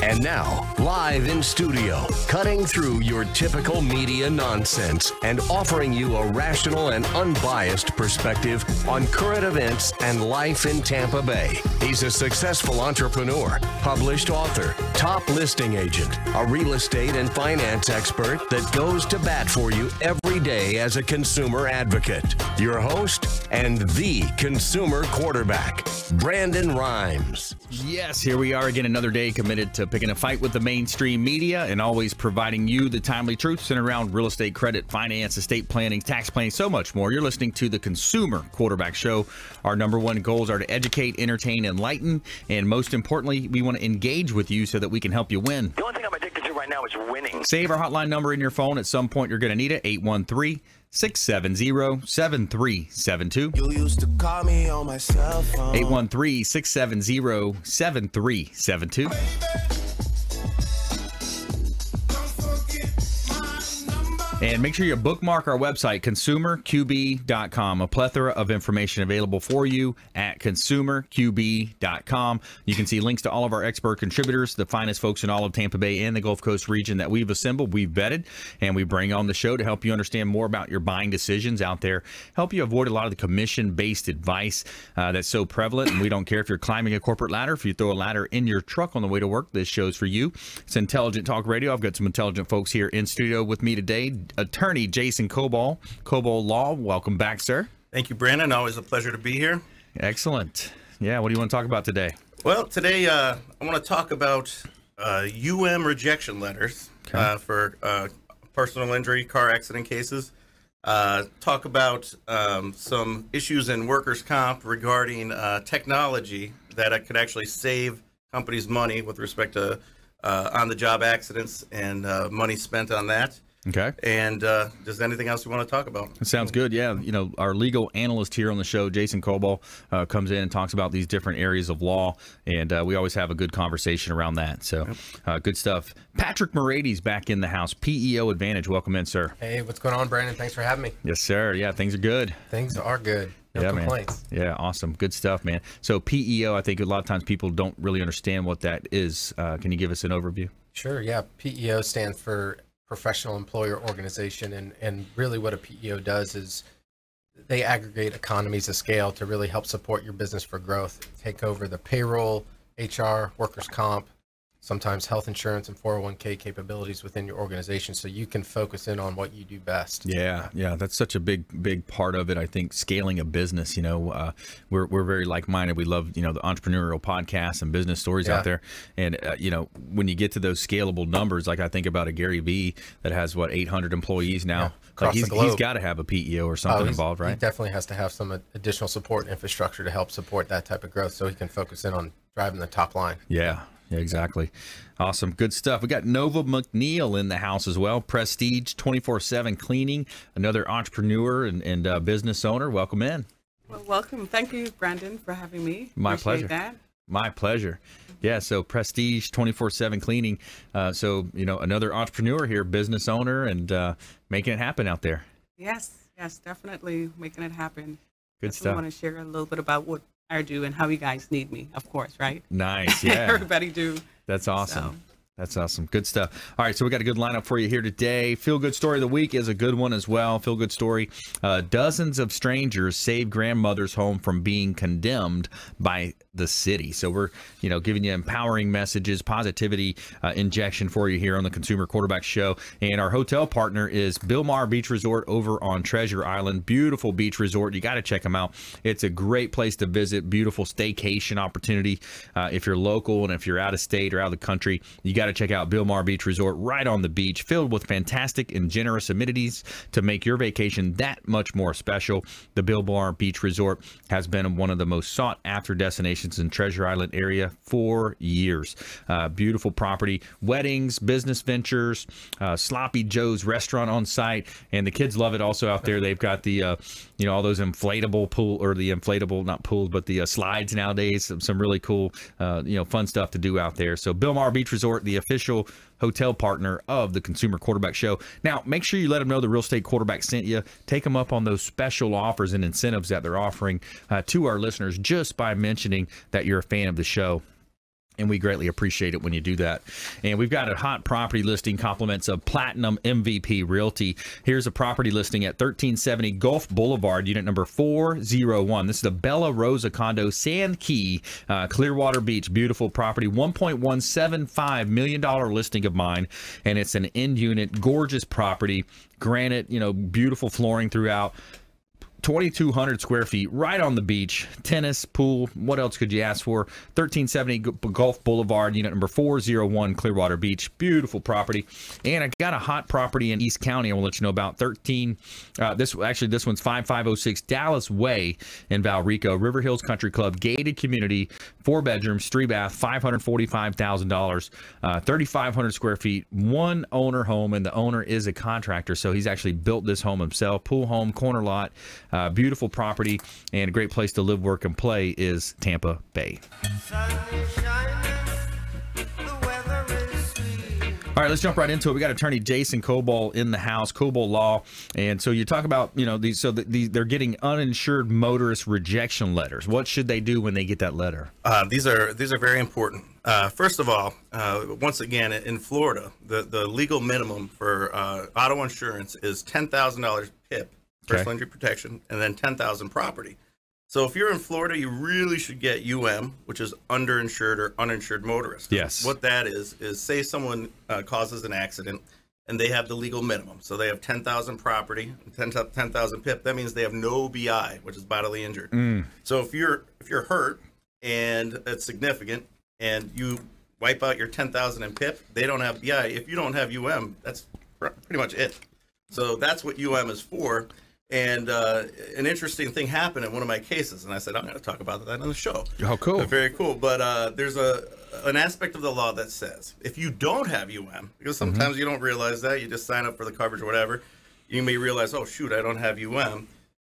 And now, live in studio, cutting through your typical media nonsense and offering you a rational and unbiased perspective on current events and life in Tampa Bay. He's a successful entrepreneur, published author, top listing agent, a real estate and finance expert that goes to bat for you every day as a consumer advocate. Your host and the consumer quarterback, Brandon Rhymes. Yes, here we are again, another day committed to picking a fight with the mainstream media and always providing you the timely truth centered around real estate, credit, finance, estate planning, tax planning, so much more. You're listening to the Consumer Quarterback Show. Our number one goals are to educate, entertain, enlighten, and most importantly, we want to engage with you so that we can help you win. The only thing I'm addicted to right now is winning. Save our hotline number in your phone. At some point, you're going to need it. 813-670-7372. You used to call me on my cell phone. 813-670-7372. And make sure you bookmark our website, consumerqb.com. A plethora of information available for you at consumerqb.com. You can see links to all of our expert contributors, the finest folks in all of Tampa Bay and the Gulf Coast region that we've assembled, we've vetted, and we bring on the show to help you understand more about your buying decisions out there, help you avoid a lot of the commission-based advice that's so prevalent. And we don't care if you're climbing a corporate ladder, if you throw a ladder in your truck on the way to work, this show's for you. It's Intelligent Talk Radio. I've got some intelligent folks here in studio with me today. Attorney Jason Kobal, Kobal Law. Welcome back, sir. Thank you, Brandon. Always a pleasure to be here. Excellent. Yeah, what do you want to talk about today? Well, today I want to talk about rejection letters for personal injury, car accident cases. Talk about some issues in workers' comp regarding technology that could actually save companies money with respect to on-the-job accidents and money spent on that. Okay. And does anything else you want to talk about? It sounds good. Yeah. You know, our legal analyst here on the show, Jason Kobal, comes in and talks about these different areas of law, and we always have a good conversation around that. So good stuff. Patrick Moraites back in the house, PEO Advantage. Welcome in, sir. Hey, what's going on, Brandon? Thanks for having me. Yes, sir. Yeah, things are good. Things are good. No complaints. Man. Yeah, awesome. Good stuff, man. So PEO, I think a lot of times people don't really understand what that is. Can you give us an overview? Sure. Yeah. PEO stands for Professional Employer Organization, and really what a PEO does is they aggregate economies of scale to really help support your business for growth, take over the payroll, HR, workers' comp, sometimes health insurance and 401k capabilities within your organization, so you can focus in on what you do best. Yeah, that's such a big part of it. I think scaling a business, we're very like-minded. We love, the entrepreneurial podcasts and business stories out there. And, when you get to those scalable numbers, like I think about a Gary Vee that has, 800 employees now. Across the globe. He's got to have a PEO or something involved, right? He definitely has to have some additional support infrastructure to help support that type of growth so he can focus in on driving the top line. Yeah, exactly. Awesome. Good stuff. We got Nova McNeal in the house as well. Prestige 24/7 Cleaning, another entrepreneur and business owner. Welcome in. Well, welcome. Thank you, Brandon, for having me. My pleasure. My pleasure. Yeah, so Prestige 24/7 Cleaning. Another entrepreneur here, business owner, and making it happen out there. Yes, definitely making it happen. Good stuff. I want to share a little bit about what I do and how you guys need me, of course, right? Nice, yeah. Everybody do. That's awesome. So. That's awesome. Good stuff. All right, so we got a good lineup for you here today. Feel Good Story of the Week is a good one as well. Feel Good Story. Dozens of strangers saved grandmother's home from being condemned by the city. So we're, giving you empowering messages, positivity injection for you here on the Consumer Quarterback Show. And our hotel partner is Bilmar Beach Resort over on Treasure Island. Beautiful beach resort. You got to check them out. It's a great place to visit. Beautiful staycation opportunity. If you're local and if you're out of state or out of the country, you got to check out Bilmar Beach Resort right on the beach, filled with fantastic and generous amenities to make your vacation that much more special. The Bilmar Beach Resort has been one of the most sought after destinations in Treasure Island area for years. Beautiful property, weddings, business ventures, Sloppy Joe's restaurant on site, and the kids love it also out there. They've got the all those inflatable pool, or the inflatable, not pools, but the slides nowadays. Some really cool fun stuff to do out there. So Bilmar Beach Resort, the official hotel partner of the Consumer Quarterback Show. Now, make sure you let them know the Real Estate Quarterback sent you. Take them up on those special offers and incentives that they're offering to our listeners just by mentioning that you're a fan of the show. And we greatly appreciate it when you do that. And we've got a hot property listing, compliments of Platinum MVP Realty. Here's a property listing at 1370 Gulf Boulevard, unit number 401. This is the Bella Rosa condo, Sand Key, Clearwater Beach. Beautiful property, $1.175 million listing of mine. And it's an in-unit, gorgeous property. Granite, beautiful flooring throughout. 2,200 square feet, right on the beach, tennis, pool. What else could you ask for? 1370 Gulf Boulevard, unit number 401, Clearwater Beach. Beautiful property. And I got a hot property in East County I will let you know about. This one's 5506 Dallas Way in Valrico, River Hills Country Club, gated community, 4 bedrooms, 3 bath, $545,000, 3,500 square feet, one owner home, and the owner is a contractor, so he's actually built this home himself. Pool home, corner lot. Beautiful property, and a great place to live, work, and play is Tampa Bay. All right, let's jump right into it. We got attorney Jason Kobal in the house, Kobal Law, and so you talk about they're getting uninsured motorist rejection letters. What should they do when they get that letter? These are very important. First of all, once again, in Florida, the legal minimum for auto insurance is $10,000 PIP. Personal injury protection, and then $10,000 property. So if you're in Florida, you really should get which is underinsured or uninsured motorist. Yes. What that is say someone causes an accident and they have the legal minimum. So they have $10,000 property, $10,000 PIP. That means they have no BI, which is bodily injured. So if you're hurt and it's significant and you wipe out your $10,000 in PIP, they don't have BI. If you don't have that's pretty much it. So that's what is for. And an interesting thing happened in one of my cases, and I said, I'm going to talk about that on the show. Oh, cool. Very cool. But there's an aspect of the law that says if you don't have because sometimes you don't realize that, you just sign up for the coverage or whatever, you may realize, oh, shoot, I don't have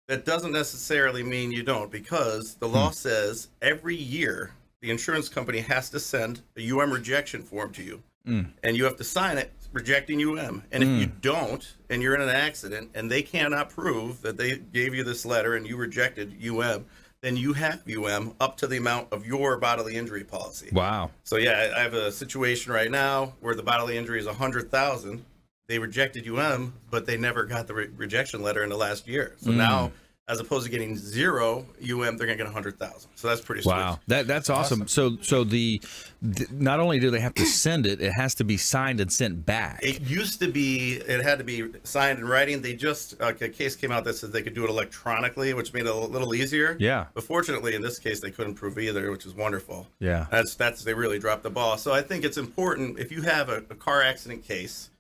That doesn't necessarily mean you don't, because the law says every year the insurance company has to send a rejection form to you, and you have to sign it rejecting And if you don't, and you're in an accident, and they cannot prove that they gave you this letter and you rejected then you have up to the amount of your bodily injury policy. Wow. So yeah, I have a situation right now where the bodily injury is $100,000. They rejected but they never got the rejection letter in the last year. So now, as opposed to getting 0 they're going to get 100,000. So that's pretty sweet. Wow, that's awesome. So not only do they have to send it, it has to be signed and sent back. It used to be it had to be signed in writing. They just a case came out that said they could do it electronically, which made it a little easier. Yeah. But fortunately, in this case, they couldn't prove either, which is wonderful. Yeah. That's they really dropped the ball. So I think it's important if you have a car accident case.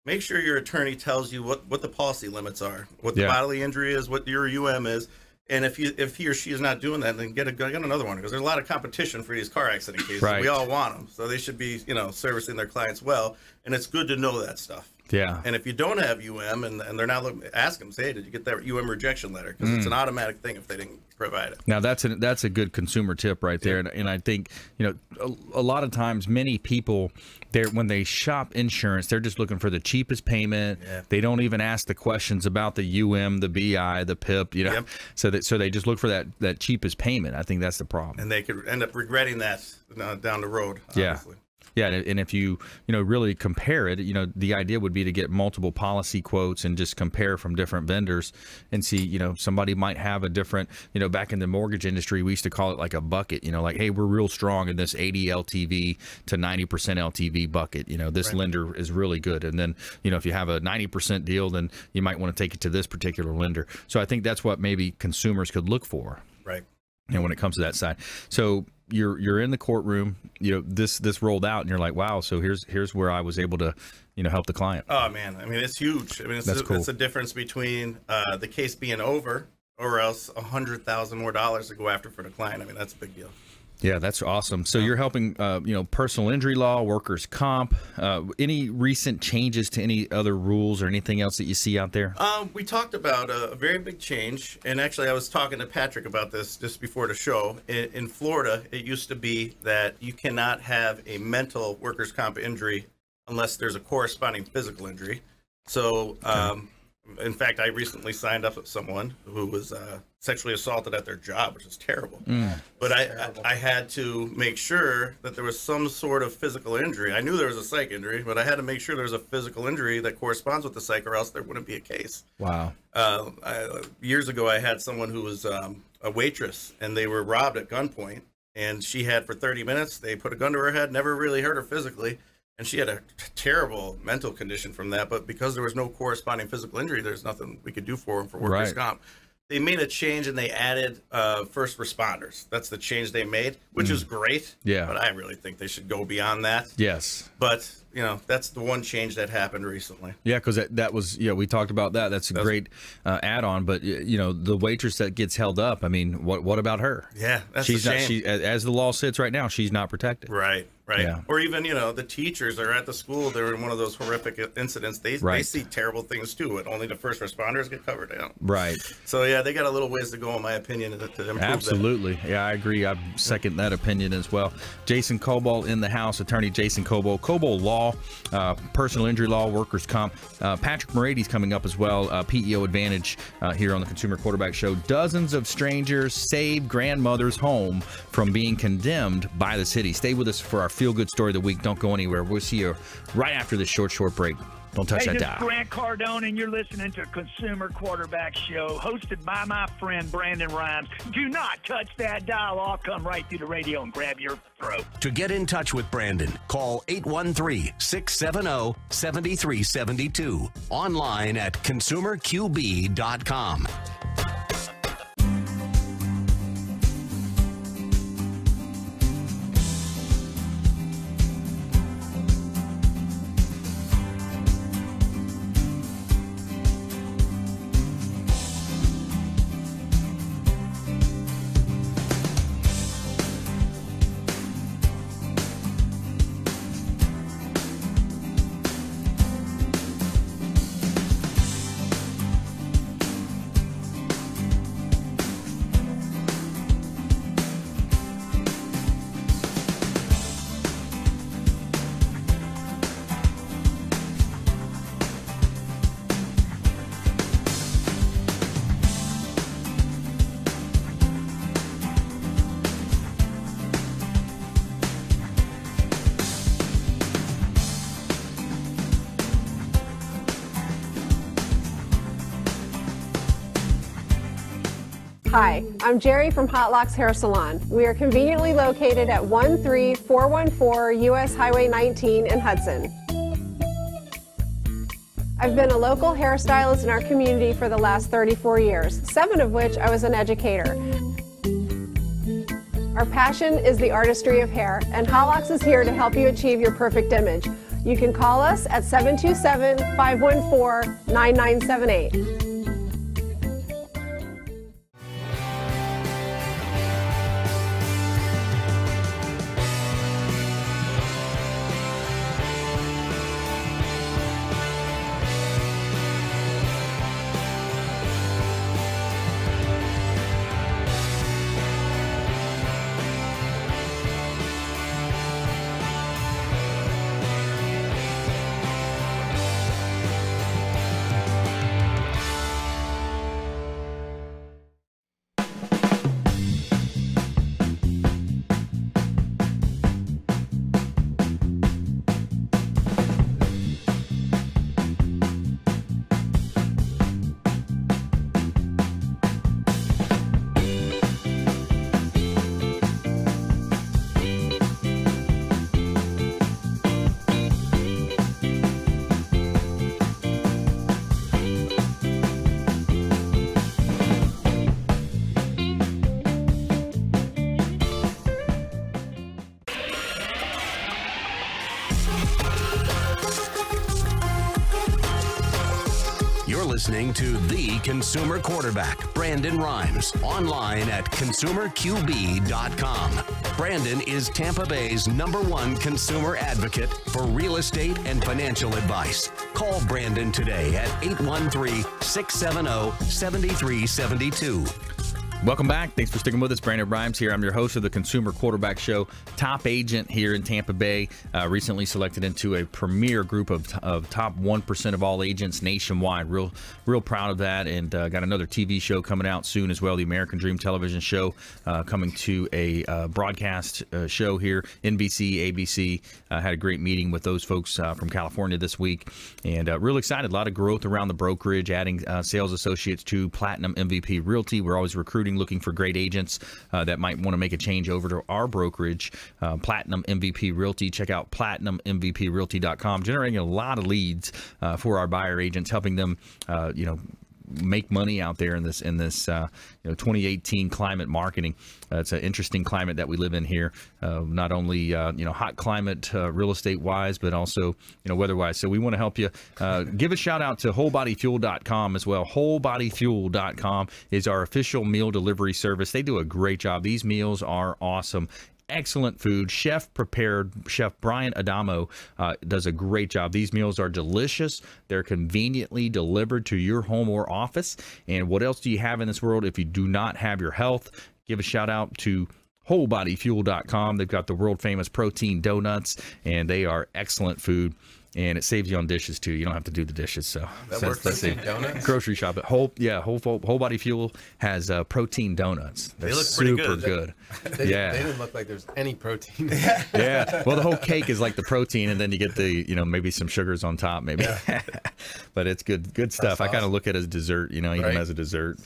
Make sure your attorney tells you what the policy limits are, what the bodily injury is, what your is, and if he or she is not doing that, then get another one, because there's a lot of competition for these car accident cases. Right. We all want them, so they should be servicing their clients well, and it's good to know that stuff. Yeah. And if you don't have and they're not looking, ask them, say, hey, did you get that rejection letter? Because it's an automatic thing if they didn't provide it. Now that's a good consumer tip right there, and I think a lot of times many people when they shop insurance, they're just looking for the cheapest payment. Yeah. They don't even ask the questions about the the BI, the PIP. So they just look for that cheapest payment. I think that's the problem. And they could end up regretting that down the road. Obviously. Yeah, and if you really compare it, the idea would be to get multiple policy quotes and just compare from different vendors and see, somebody might have a different, back in the mortgage industry, we used to call it like a bucket, like, hey, we're real strong in this 80 LTV to 90% LTV bucket. This lender is really good. And then, if you have a 90% deal, then you might want to take it to this particular lender. So I think that's what maybe consumers could look for. Right. And when it comes to that side. So you're in the courtroom, this rolled out, and you're like, wow, so here's where I was able to help the client. Oh man, I mean, it's huge. I mean, That's cool. It's the difference between the case being over or else $100,000 more to go after for the client. I mean, that's a big deal. Yeah, that's awesome. So you're helping, personal injury law, workers' comp. Any recent changes to any other rules or anything else that you see out there? We talked about a very big change, and actually I was talking to Patrick about this just before the show. In Florida, it used to be that you cannot have a mental workers' comp injury unless there's a corresponding physical injury. So, in fact, I recently signed up with someone who was sexually assaulted at their job, which is terrible. But I had to make sure that there was some sort of physical injury. I knew there was a psych injury, but I had to make sure there was a physical injury that corresponds with the psych, or else there wouldn't be a case. Wow. Years ago, I had someone who was a waitress, and they were robbed at gunpoint, and she had for 30 minutes, they put a gun to her head, never really hurt her physically, and she had a terrible mental condition from that, but because there was no corresponding physical injury, there's nothing we could do for them for workers' comp. They made a change, and they added first responders. That's the change they made, which is great. Yeah. But I really think they should go beyond that. Yes. But, you know, that's the one change that happened recently. Yeah, because that was, we talked about that. That's a great add-on. But, you know, the waitress that gets held up, I mean, what about her? Yeah, that's she's a shame. As the law sits right now, she's not protected. Right. Yeah. Or even, you know, the teachers are at the school. They're in one of those horrific incidents. They see terrible things, too, and only the first responders get covered. Right. So, yeah, they got a little ways to go, in my opinion, to improve Absolutely. that. Yeah, I agree. I second that opinion as well. Jason Kobal in the house, attorney Jason Kobal. Kobal Law, personal injury law, workers' comp. Patrick Moretti coming up as well, PEO Advantage here on the Consumer Quarterback Show. Dozens of strangers saved grandmother's home from being condemned by the city. Stay with us for our feel-good story of the week. Don't go anywhere. We'll see you right after this short break. Don't touch that dial. This is Grant Cardone, and you're listening to Consumer Quarterback Show, hosted by my friend Brandon Rhymes. Do not touch that dial. I'll come right through the radio and grab your throat. To get in touch with Brandon, call 813-670-7372. Online at consumerqb.com. Hi, I'm Jerry from Hot Locks Hair Salon. We are conveniently located at 13414 US Highway 19 in Hudson. I've been a local hairstylist in our community for the last 34 years, 7 of which I was an educator. Our passion is the artistry of hair, and Hot Locks is here to help you achieve your perfect image. You can call us at 727-514-9978. Listening to the Consumer Quarterback, Brandon Rhymes, online at consumerqb.com. Brandon is Tampa Bay's #1 consumer advocate for real estate and financial advice. Call Brandon today at 813-670-7372. Welcome back. Thanks for sticking with us. Brandon Rhymes here. I'm your host of the Consumer Quarterback Show. Top agent here in Tampa Bay. Recently selected into a premier group of top 1% of all agents nationwide. Real proud of that. And got another TV show coming out soon as well. The American Dream television show coming to a broadcast show here. NBC, ABC. Had a great meeting with those folks from California this week. And real excited. A lot of growth around the brokerage, adding sales associates to Platinum MVP Realty. We're always recruiting, looking for great agents that might want to make a change over to our brokerage, Platinum MVP Realty. Check out platinummvprealty.com. Generating a lot of leads for our buyer agents, helping them, make money out there in this 2018 climate marketing. It's an interesting climate that we live in here. Not only hot climate real estate wise, but also weather wise. So we want to help you. Give a shout out to wholebodyfuel.com as well. Wholebodyfuel.com is our official meal delivery service. They do a great job. These meals are awesome. Excellent food. Chef Brian Adamo does a great job. These meals are delicious. They're conveniently delivered to your home or office. And what else do you have in this world if you do not have your health? Give a shout out to wholebodyfuel.com. They've got the world famous protein donuts, and they are excellent food. And it saves you on dishes too. You don't have to do the dishes. So let's see. Grocery shop at Whole Body Fuel has protein donuts. They're they look pretty super good. They didn't look like there's any protein. Yeah. Well, the whole cake is like the protein, and then you get the maybe some sugars on top, maybe. Yeah. But it's good stuff. I kind of look at it as dessert. Eat them as a dessert.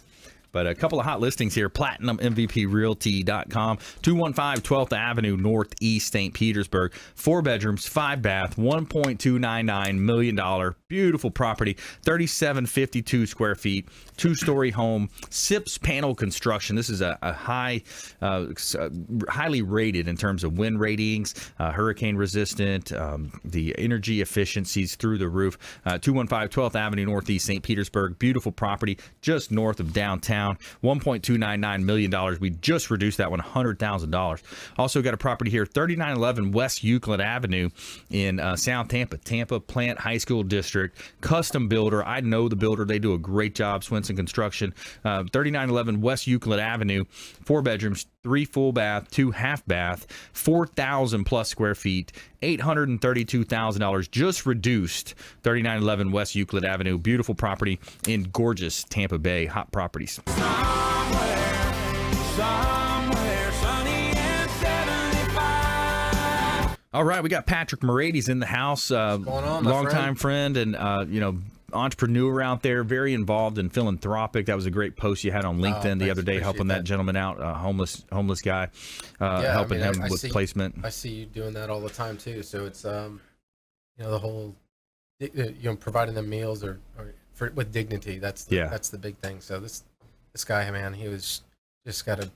But a couple of hot listings here, PlatinumMVPRealty.com, 215 12th Avenue Northeast, St. Petersburg. 4 bedrooms, 5 bath, $1.299 million. Beautiful property, 3,752 square feet, 2-story home, SIPS panel construction. This is a highly rated in terms of wind ratings, hurricane resistant, the energy efficiencies through the roof. 215 12th Avenue Northeast, St. Petersburg. Beautiful property just north of downtown. $1.299 million. We just reduced that one $100,000. Also got a property here, 3911 West Euclid Avenue in South Tampa Plant High School District. Custom builder. I know the builder. They do a great job. Swinson Construction. 3911 West Euclid Avenue. 4 bedrooms, 3 full bath, 2 half bath, 4,000 plus square feet, $832,000, just reduced. 3911 West Euclid Avenue. Beautiful property in gorgeous Tampa Bay. Hot properties. Somewhere sunny and 75. All right, we got Patrick Moraites in the house. What's going on, longtime friend and entrepreneur out there, very involved and philanthropic. That was a great post you had on LinkedIn the other day, helping that gentleman out, homeless guy, helping him with placement. I see you doing that all the time too. So it's the whole providing them meals or with dignity. That's the big thing. So this guy, man, he was just got a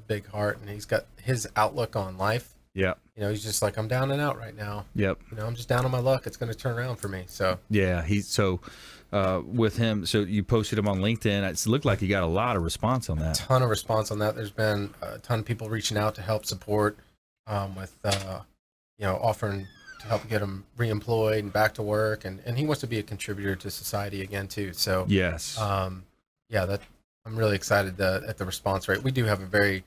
big heart, and he's got his outlook on life. Yeah. He's just like, I'm down and out right now. Yep. I'm just down on my luck. It's going to turn around for me. So yeah, with him. So you posted him on LinkedIn. It looked like you got a lot of response on that. A ton of response on that. There's been a ton of people reaching out to help support with offering to help get him reemployed and back to work, and he wants to be a contributor to society again too. So yes, I'm really excited at the response rate. We do have a very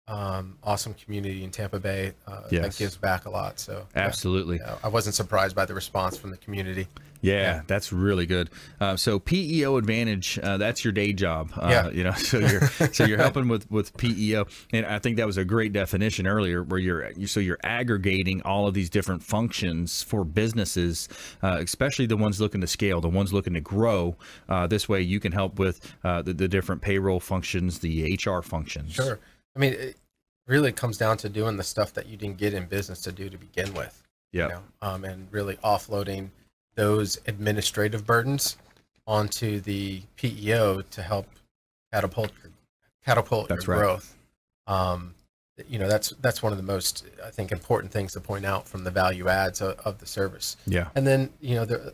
awesome community in Tampa Bay that gives back a lot. So absolutely, I wasn't surprised by the response from the community. Yeah, that's really good. So PEO Advantage, that's your day job. So you're helping with PEO, and I think that was a great definition earlier, where you're aggregating all of these different functions for businesses, especially the ones looking to scale, the ones looking to grow. This way, you can help with the different payroll functions, the HR functions. Sure. I mean, it really comes down to doing the stuff that you didn't get in business to do to begin with. Yeah. And really offloading those administrative burdens onto the PEO to help catapult your growth. That's one of the most, I think, important things to point out from the value adds of the service. Yeah. And then,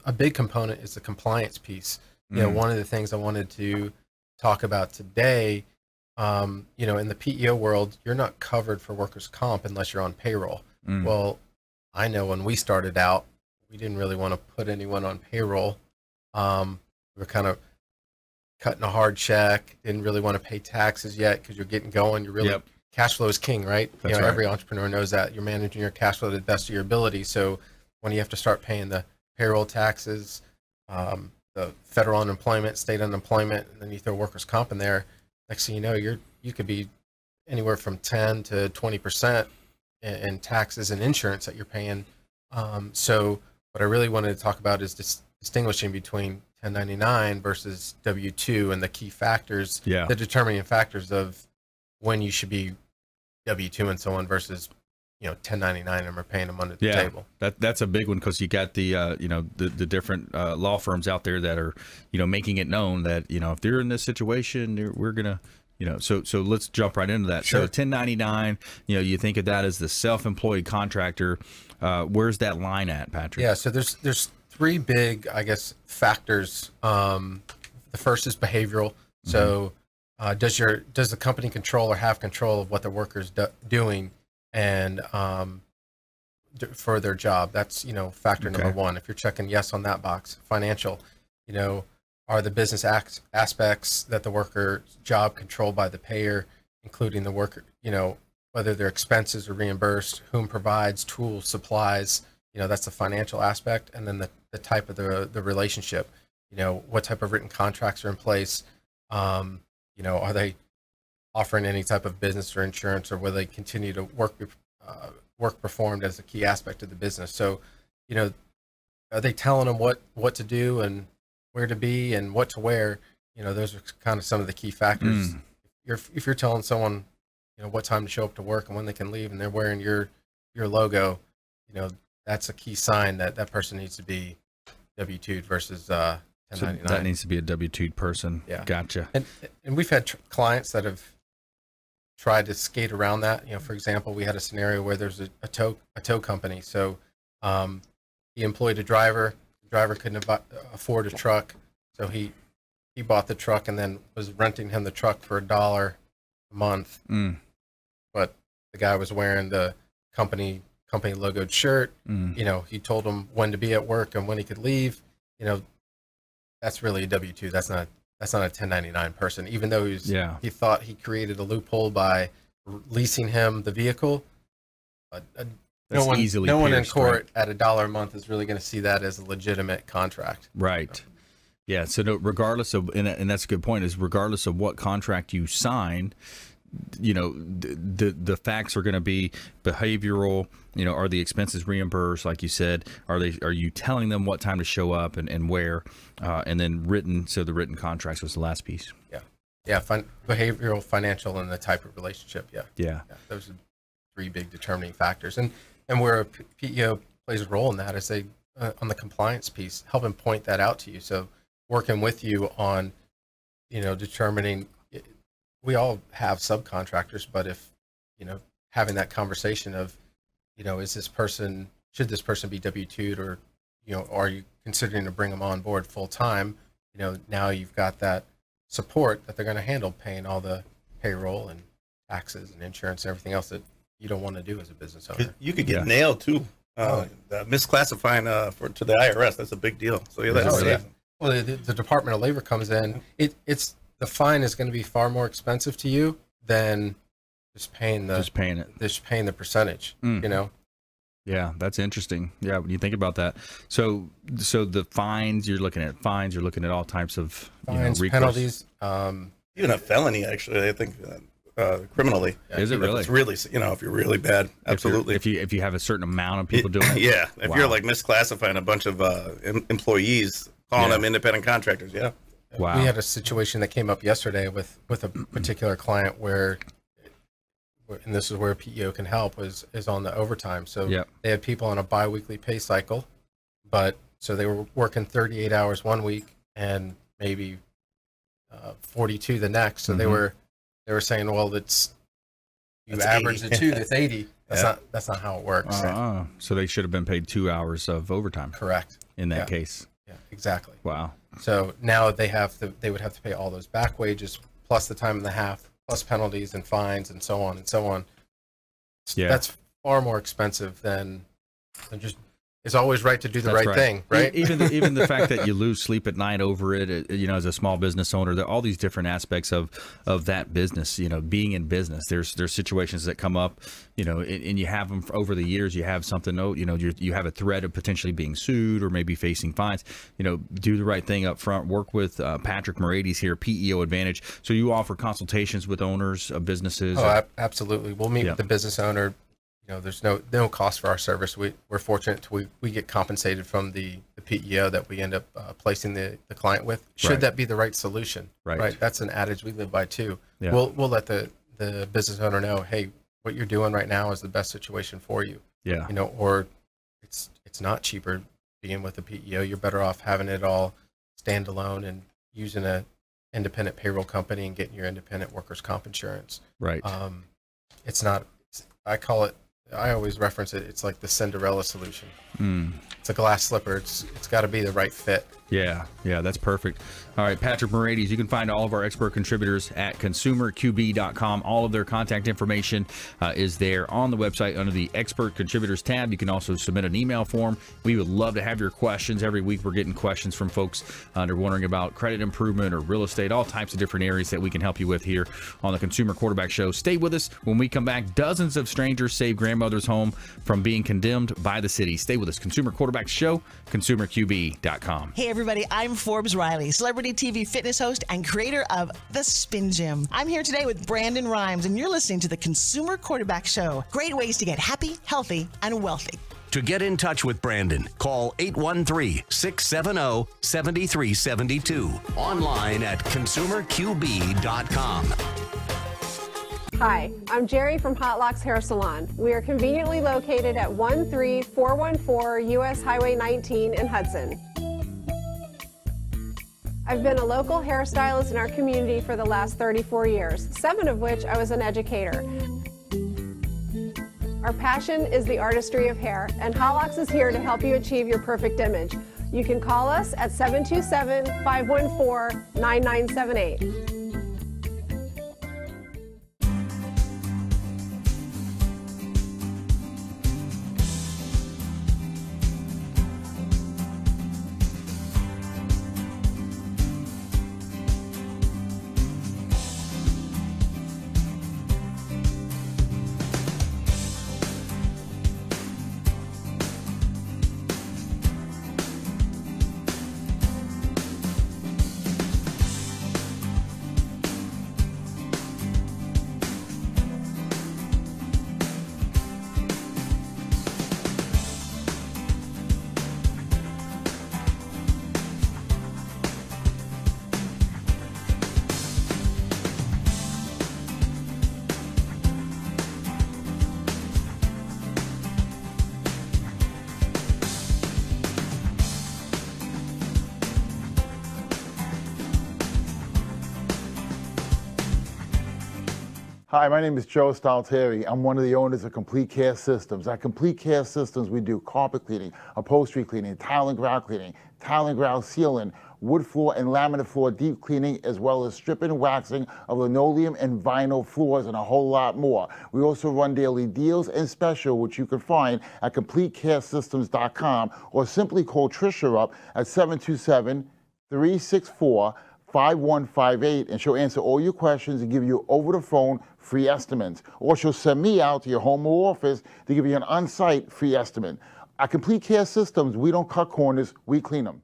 a big component is the compliance piece. One of the things I wanted to talk about today, in the PEO world, you're not covered for workers' comp unless you're on payroll. Well, I know when we started out, we didn't really want to put anyone on payroll. We were kind of cutting a hard check, didn't really want to pay taxes yet because you're getting going. You're really cash flow is king, right? That's right. Every entrepreneur knows that. You're managing your cash flow to the best of your ability. So when you have to start paying the payroll taxes, the federal unemployment, state unemployment, and then you throw workers' comp in there, next thing you know, you could be anywhere from 10 to 20% in taxes and insurance that you're paying. So what I really wanted to talk about is distinguishing between 1099 versus W-2 and the key factors, the determining factors of when you should be W-2 and so on versus 1099 and we're paying them under the table. That's a big one because you got the the different law firms out there that are making it known that if they're in this situation, we're gonna so let's jump right into that. Sure. So 1099, you think of that as the self-employed contractor. Where's that line at, Patrick? Yeah, so there's three big, I guess, factors. The first is behavioral. So does the company control or have control of what the worker's doing and for their job? That's factor number one. If you're checking yes on that box. Financial, are the business aspects that the worker's job controlled by the payer, including the worker, whether their expenses are reimbursed, whom provides tools, supplies, that's the financial aspect. And then the type of the relationship, what type of written contracts are in place, are they offering any type of business or insurance, or will they continue to work performed as a key aspect of the business? So, are they telling them what to do and where to be and what to wear? Those are kind of some of the key factors. If you're telling someone, what time to show up to work and when they can leave, and they're wearing your logo, that's a key sign that that person needs to be W-2'd versus 1099. So that needs to be a W-2'd person. Yeah. Gotcha. And we've had clients that have tried to skate around that. For example, we had a scenario where there's a tow company. So he employed a driver. The driver couldn't afford a truck, so he bought the truck and then was renting him the truck for $1 a month. But the guy was wearing the company logoed shirt. He told him when to be at work and when he could leave. That's really a W-2. That's not a 1099 person, even though he thought he created a loophole by leasing him the vehicle. No one in court at $1 a month is really going to see that as a legitimate contract. Right. Yeah. So regardless of, and that's a good point, is regardless of what contract you sign, the facts are going to be behavioral. Are the expenses reimbursed, like you said? Are you telling them what time to show up and where? And then written. So the written contracts was the last piece. Yeah. Behavioral, financial, and the type of relationship. Yeah. Those are three big determining factors. And where a PEO plays a role in that is on the compliance piece, helping point that out to you. So working with you on, determining. We all have subcontractors, but if, having that conversation of, should this person be W-2'd, or, are you considering to bring them on board full time? Now you've got that support that they're going to handle paying all the payroll and taxes and insurance and everything else that you don't want to do as a business owner. You could get nailed too. Misclassifying to the IRS, that's a big deal. So Well, the Department of Labor comes in. The fine is going to be far more expensive to you than just paying the percentage. Yeah, that's interesting. Yeah, when you think about that. So the fines, you're looking at all types of fines, penalties, even a felony. Actually, I think criminally. Is it really? It's really, if you're really bad, absolutely. If you have a certain amount of people doing it. Yeah, if you're like misclassifying a bunch of employees, calling them independent contractors. Yeah. Wow. We had a situation that came up yesterday with a particular client where, and this is where PEO can help, is on the overtime. So they had people on a biweekly pay cycle, so they were working 38 hours one week and maybe 42 the next. So they were saying, well, that's average the two, that's 80. That's not how it works. So they should have been paid 2 hours of overtime. Correct. In that case. Yeah, exactly. Wow. So now they would have to pay all those back wages plus the time and a half, plus penalties and fines and so on and so on. Yeah. That's far more expensive than just is always right to do the right thing, right? Even the fact that you lose sleep at night over it, as a small business owner, there are all these different aspects of that business, being in business. There's situations that come up, and you have them over the years. You have something, you have a threat of potentially being sued or maybe facing fines. Do the right thing up front. Work with Patrick Moraites here, PEO Advantage. So you offer consultations with owners of businesses. Oh, absolutely. We'll meet with the business owner. There's no cost for our service. We're fortunate we get compensated from the PEO that we end up placing the client with. Should that be the right solution? Right. That's an adage we live by too. Yeah. We'll let the business owner know, hey, what you're doing right now is the best situation for you. Yeah. Or it's not cheaper being with the PEO. You're better off having it all standalone and using a independent payroll company and getting your independent workers' comp insurance. Right. It's not. I always reference it. It's like the Cinderella solution. It's a glass slipper. It's got to be the right fit. Yeah, that's perfect. All right, Patrick Moraites, you can find all of our expert contributors at consumerqb.com. All of their contact information is there on the website under the Expert Contributors tab. You can also submit an email form. We would love to have your questions. Every week we're getting questions from folks they're wondering about credit improvement or real estate, all types of different areas that we can help you with here on the Consumer Quarterback Show. Stay with us. When we come back, dozens of strangers save grandmother's home from being condemned by the city. Stay with us. Consumer Quarterback Show, consumerqb.com. Hey, everybody. I'm Forbes Riley, celebrity TV fitness host and creator of The Spin Gym. I'm here today with Brandon Rhymes, and you're listening to the Consumer Quarterback Show. Great ways to get happy, healthy, and wealthy. To get in touch with Brandon, call 813-670-7372. Online at consumerqb.com. Hi, I'm Jerry from Hot Locks Hair Salon. We are conveniently located at 13414 US Highway 19 in Hudson. I've been a local hairstylist in our community for the last 34 years, 7 of which I was an educator. Our passion is the artistry of hair, and Hot Locks is here to help you achieve your perfect image. You can call us at 727-514-9978. Hi, my name is Joe Stalteri. I'm one of the owners of Complete Care Systems. At Complete Care Systems, we do carpet cleaning, upholstery cleaning, tile and grout cleaning, tile and grout sealing, wood floor and laminate floor deep cleaning, as well as stripping and waxing of linoleum and vinyl floors, and a whole lot more. We also run daily deals and special, which you can find at CompleteCareSystems.com, or simply call Tricia up at 727-364-5158, and she'll answer all your questions and give you over the phone free estimates. Or she'll send me out to your home or office to give you an on-site free estimate. At Complete Care Systems, we don't cut corners, we clean them.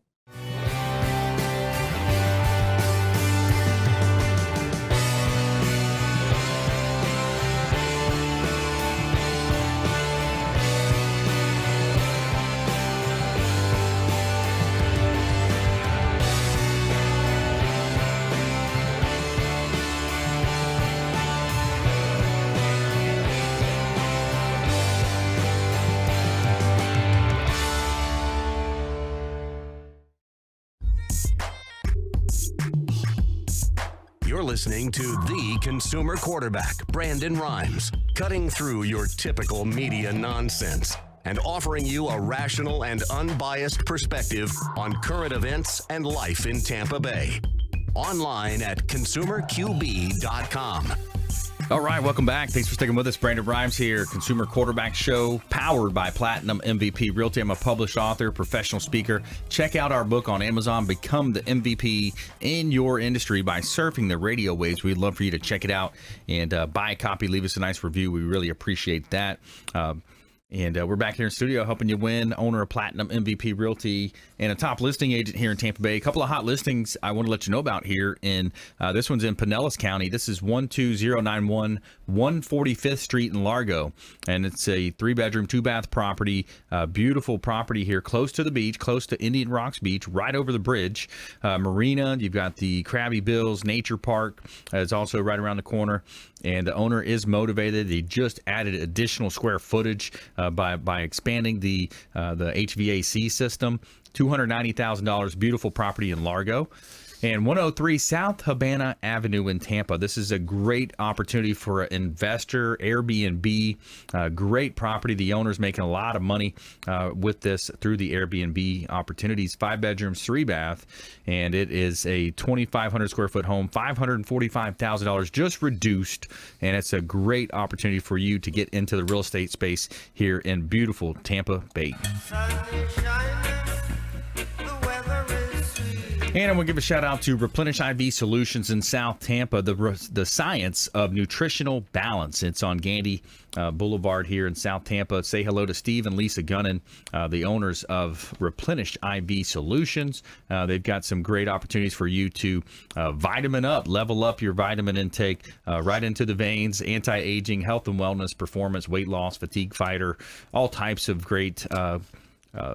You're listening to the Consumer Quarterback, Brandon Rhymes, cutting through your typical media nonsense and offering you a rational and unbiased perspective on current events and life in Tampa Bay. Online at consumerqb.com. All right, welcome back. Thanks for sticking with us. Brandon Rhymes here, Consumer Quarterback Show, powered by Platinum MVP Realty. I'm a published author, professional speaker. Check out our book on Amazon, Become the MVP in Your Industry by Surfing the Radio Waves. We'd love for you to check it out and buy a copy. Leave us a nice review. We really appreciate that. And we're back here in studio helping you win, owner of Platinum MVP Realty and a top listing agent here in Tampa Bay. A couple of hot listings I want to let you know about here. This one's in Pinellas County. This is 12091 145th Street in Largo. And it's a 3-bedroom, 2-bath property. Beautiful property here, close to the beach, close to Indian Rocks Beach, right over the bridge. Marina, you've got the Krabby Bills Nature Park. It's also right around the corner. And the owner is motivated. He just added additional square footage by expanding the HVAC system. $290,000, beautiful property in Largo. And 103 South Havana Avenue in Tampa. This is a great opportunity for an investor, Airbnb. Great property. The owner's making a lot of money with this through the Airbnb opportunities. 5 bedrooms, 3 bath, and it is a 2,500 square foot home, $545,000 just reduced. And it's a great opportunity for you to get into the real estate space here in beautiful Tampa Bay. And I'm going to give a shout out to Replenish IV Solutions in South Tampa, the science of nutritional balance. It's on Gandy Boulevard here in South Tampa. Say hello to Steve and Lisa Gunnan, the owners of Replenish IV Solutions. They've got some great opportunities for you to vitamin up, level up your vitamin intake right into the veins, anti-aging, health and wellness, performance, weight loss, fatigue fighter, all types of great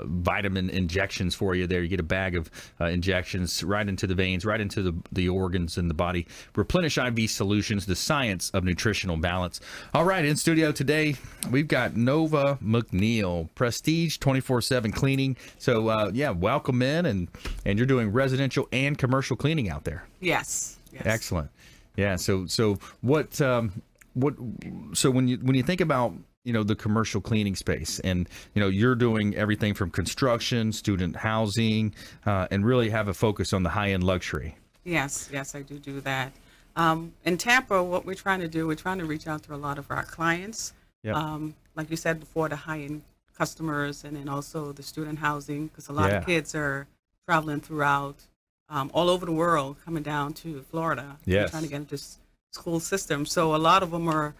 vitamin injections for you there. You get a bag of injections right into the veins, right into the organs in the body. Replenish IV Solutions, the science of nutritional balance. All right, in studio today, we've got Nova McNeal, Prestige 24/7 cleaning. So, yeah, welcome in, and you're doing residential and commercial cleaning out there. Yes. Excellent. Yeah. So what? So when you think about the commercial cleaning space, and you're doing everything from construction, student housing, and really have a focus on the high-end luxury. Yes, I do that. In Tampa, what we're trying to do, we're trying to reach out to a lot of our clients. Yep. Like you said before, the high-end customers, and then also the student housing, because a lot of kids are traveling throughout all over the world, coming down to Florida. Yes. Trying to get into this school system. So a lot of them are,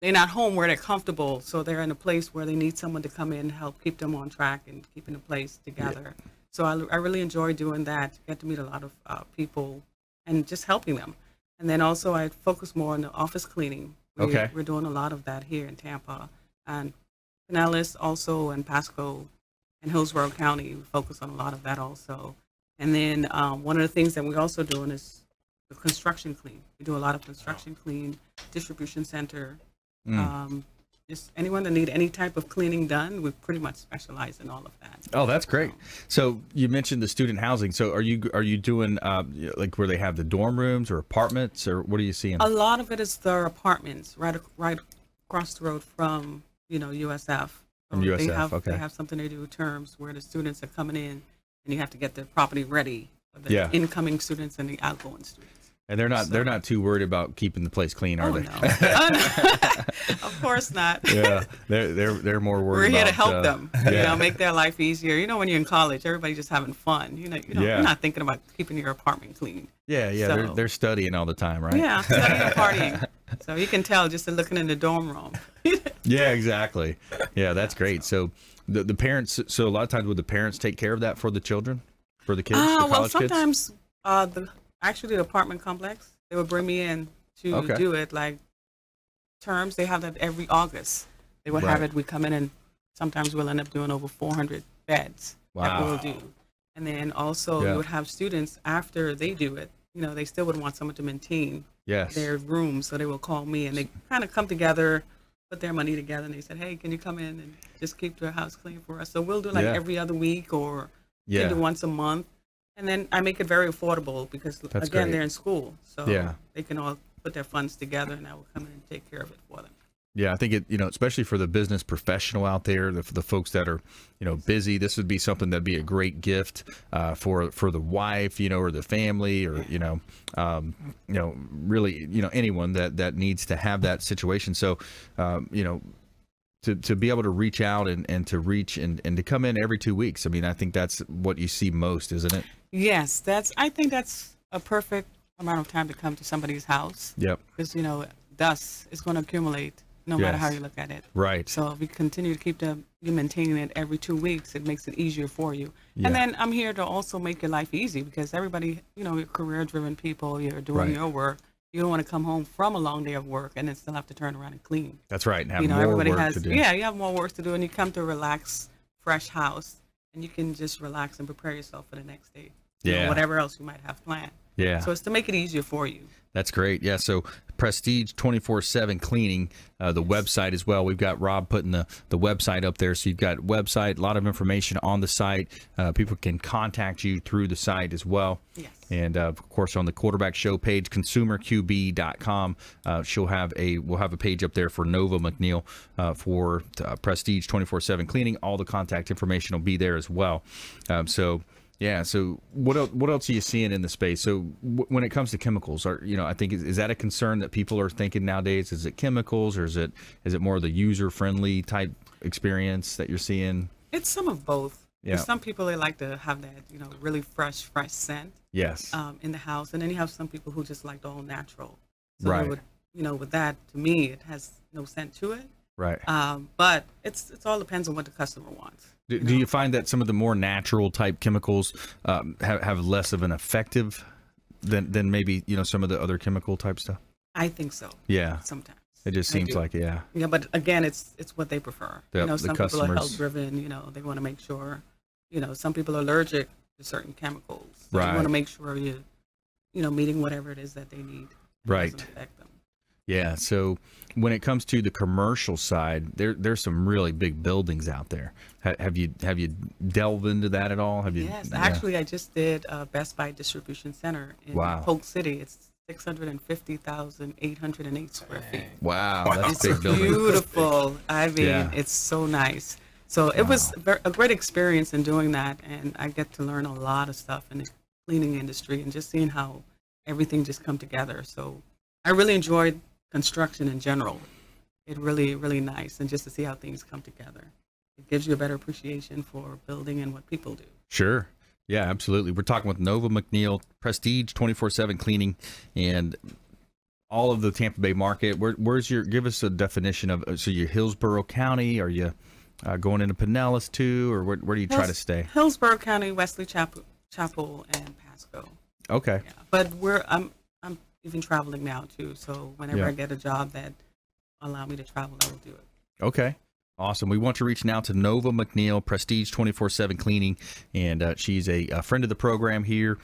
they're not home where they're comfortable, so they're in a place where they need someone to come in and help keep them on track and keeping the place together. Yeah. So I really enjoy doing that. Get to meet a lot of people and just helping them. And then also I focus more on the office cleaning. We're doing a lot of that here in Tampa. And Pinellas also, and Pasco and Hillsborough County, we focus on a lot of that also. And then one of the things that we're also doing is the construction clean. We do a lot of construction clean, distribution center. Just anyone that need any type of cleaning done, we pretty much specialize in all of that. Oh, that's great. So you mentioned the student housing. So are you doing like where they have the dorm rooms or apartments, or what are you seeing? A lot of it is their apartments right across the road from USF. From USF, They have something they do terms where the students are coming in, and you have to get the property ready for the incoming students and the outgoing students. And they're not too worried about keeping the place clean, are they? No. Of course not. Yeah, they're more worried. We're here to help them, make their life easier. When you're in college, everybody's just having fun. You're not thinking about keeping your apartment clean. Yeah. So, they're studying all the time, right? Yeah, studying and partying. So you can tell just looking in the dorm room. Yeah, exactly. Yeah, that's great. So the parents. So a lot of times, would the parents take care of that for the children, for the kids, the college sometimes Actually, the apartment complex, they would bring me in to do it, like terms. They have that every August. They would have it. We come in, and sometimes we'll end up doing over 400 beds that we'll do. And then also we would have students after they do it. They still would want someone to maintain their room, so they will call me, and they kind of come together, put their money together, and they said, "Hey, can you come in and just keep the house clean for us?" So we'll do every other week or maybe once a month. And then I make it very affordable because, they're in school. So they can all put their funds together, and I will come in and take care of it for them. Yeah, I think it, especially for the business professional out there, the folks that are, busy, this would be something that'd be a great gift for the wife, or the family, or really, anyone that needs to have that situation. So, to be able to reach out and to reach and to come in every 2 weeks. I mean, I think that's what you see most, isn't it? Yes, I think that's a perfect amount of time to come to somebody's house. Yep. Because, dust is going to accumulate no matter how you look at it. Right. So if we continue to keep you maintaining it every 2 weeks, it makes it easier for you. Yeah. And then I'm here to also make your life easy, because everybody, you're career-driven people, you're doing your work. You don't want to come home from a long day of work and then still have to turn around and clean. That's right. And have more everybody work has, to do. Yeah, you have more work to do, and you come to a relaxed, fresh house, and you can just relax and prepare yourself for the next day. Whatever else you might have planned. Yeah. So it's to make it easier for you. That's great. Yeah. So Prestige 24/7 Cleaning, the website as well. We've got Rob putting the website up there. So you've got website, a lot of information on the site. People can contact you through the site as well. Yes. And of course, on the Quarterback Show page, consumerqb.com, we'll have a page up there for Nova McNeal for Prestige 24/7 Cleaning. All the contact information will be there as well. Yeah. So what else are you seeing in the space? So when it comes to chemicals, I think is that a concern that people are thinking nowadays? Is it chemicals, or is it more of the user friendly type experience that you're seeing? It's some of both. Yeah. Some people, they like to have that, really fresh scent. Yes. In the house, and then you have some people who just like the all natural. So right. They would, with that, to me, it has no scent to it. Right. But it's all depends on what the customer wants. Do you find that some of the more natural type chemicals have less of an effective than maybe some of the other chemical type stuff? I think so. Yeah. Sometimes it just seems like Yeah, but again, it's what they prefer. Some people are health driven. They want to make sure. Some people are allergic to certain chemicals. So right. You want to make sure you're meeting whatever it is that they need. Right. Doesn't affect them. Yeah. So when it comes to the commercial side, there's some really big buildings out there. Have you delved into that at all? Yes. Actually, I just did Best Buy Distribution Center in Polk City. It's 650,808 square feet. Wow. That's it's a big building. Beautiful. I mean, it's so nice. So it was a great experience in doing that, and I get to learn a lot of stuff in the cleaning industry and just seeing how everything just come together. So I really enjoyed construction in general. It really, really nice, and just to see how things come together. It gives you a better appreciation for building and what people do. Sure. Yeah, absolutely. We're talking with Nova McNeal, Prestige 24/7 Cleaning, and all of the Tampa Bay market. Where's give us a definition of, so you're Hillsborough County, are you going into Pinellas too, or where do you try to stay? Hillsborough County, Wesley Chapel, and Pasco. Okay. Yeah. But I'm even traveling now too, so whenever I get a job that allow me to travel, I will do it. Okay. Awesome. We want to reach now to Nova McNeal, Prestige 24/7 Cleaning, and she's a friend of the program here,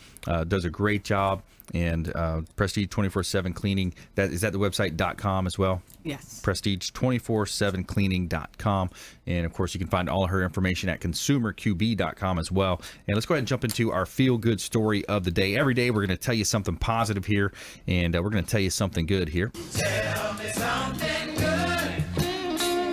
does a great job, and Prestige 24/7 Cleaning, is that the website.com as well? Yes. Prestige247cleaning.com, and of course you can find all of her information at consumerqb.com as well. And let's go ahead and jump into our feel-good story of the day. Every day we're going to tell you something positive here, and we're going to tell you something good here. Tell me something good.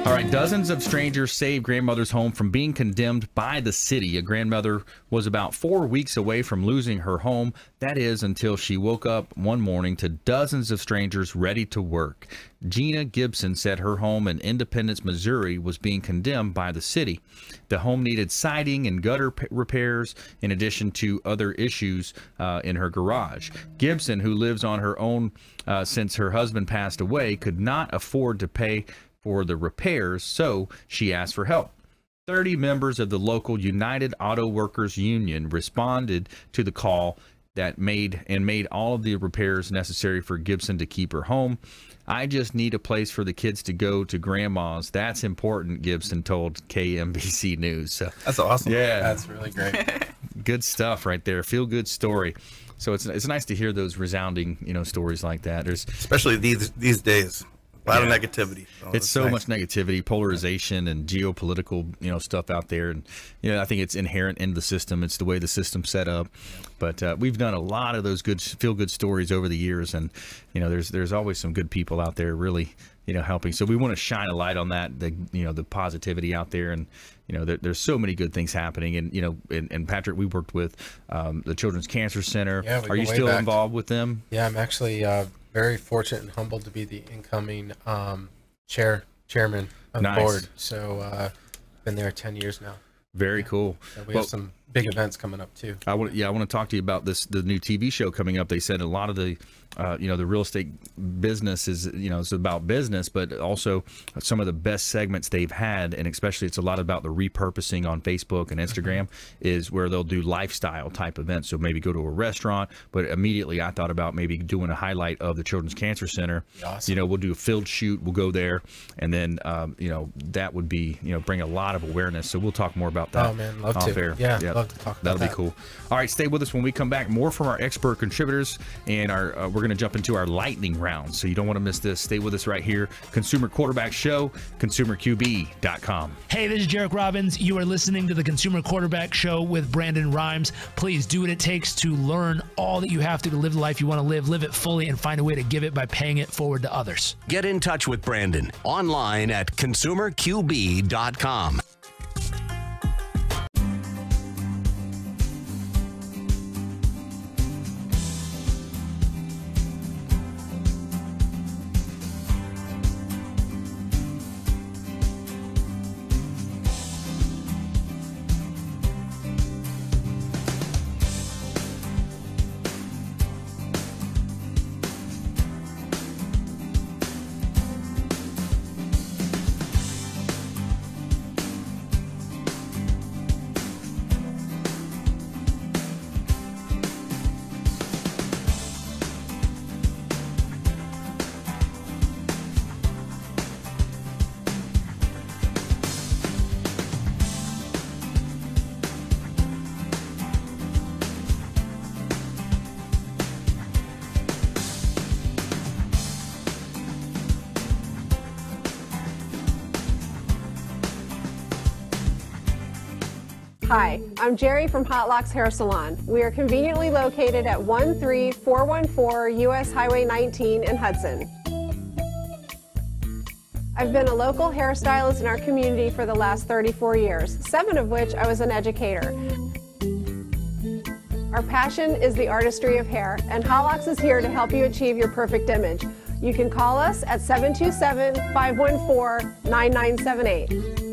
All right, dozens of strangers saved grandmother's home from being condemned by the city. A grandmother was about 4 weeks away from losing her home. That is, until she woke up one morning to dozens of strangers ready to work. Gina Gibson said her home in Independence, Missouri was being condemned by the city. The home needed siding and gutter repairs, in addition to other issues in her garage. Gibson, who lives on her own since her husband passed away, could not afford to pay for the repairs, so she asked for help. 30 members of the local United Auto Workers Union responded to the call that made all of the repairs necessary for Gibson to keep her home. I just need a place for the kids to go to grandma's. That's important, Gibson told KMBC News. So that's awesome. Yeah. That's really great. Good stuff right there. Feel good story. So it's nice to hear those resounding, stories like that. There's especially these days. A lot of negativity. So it's so much negativity, polarization, and geopolitical, stuff out there. And, I think it's inherent in the system. It's the way the system's set up. But we've done a lot of those good feel-good stories over the years. And, there's always some good people out there really, helping. So we want to shine a light on that, the positivity out there. And, there's so many good things happening. And, and Patrick, we worked with the Children's Cancer Center. Yeah, Are you still involved with them? Yeah, I'm actually very fortunate and humbled to be the incoming chairman of the board. So been there 10 years now. Very cool. So we have some big events coming up too. I want to talk to you about the new TV show coming up. They said a lot of the the real estate business is it's about business, but also some of the best segments they've had, and especially it's a lot about the repurposing on Facebook and Instagram is where they'll do lifestyle type events. So maybe go to a restaurant, but immediately I thought about maybe doing a highlight of the Children's Cancer Center. Awesome. We'll do a field shoot. We'll go there, and then that would be bring a lot of awareness. So we'll talk more about that. Oh man, love to. Air. Yeah, love to talk about That'll be cool. All right, stay with us when we come back. More from our expert contributors, and we're going to jump into our lightning round. So you don't want to miss this. Stay with us right here. Consumer Quarterback Show, ConsumerQB.com. Hey, this is Jarek Robbins. You are listening to the Consumer Quarterback Show with Brandon Rhymes. Please do what it takes to learn all that you have to live the life you want to live it fully, and find a way to give it by paying it forward to others. Get in touch with Brandon online at ConsumerQB.com. Hi, I'm Jerry from Hot Locks Hair Salon. We are conveniently located at 13414 US Highway 19 in Hudson. I've been a local hairstylist in our community for the last 34 years, 7 of which I was an educator. Our passion is the artistry of hair, and Hot Locks is here to help you achieve your perfect image. You can call us at 727-514-9978.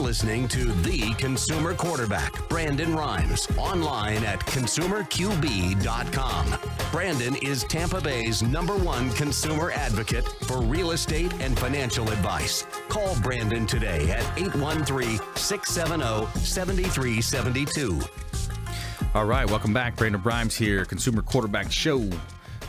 Listening to the Consumer Quarterback, Brandon Rhymes, online at ConsumerQB.com. Brandon is Tampa Bay's #1 consumer advocate for real estate and financial advice. Call Brandon today at 813-670-7372. All right, welcome back. Brandon Rhymes here, Consumer Quarterback Show,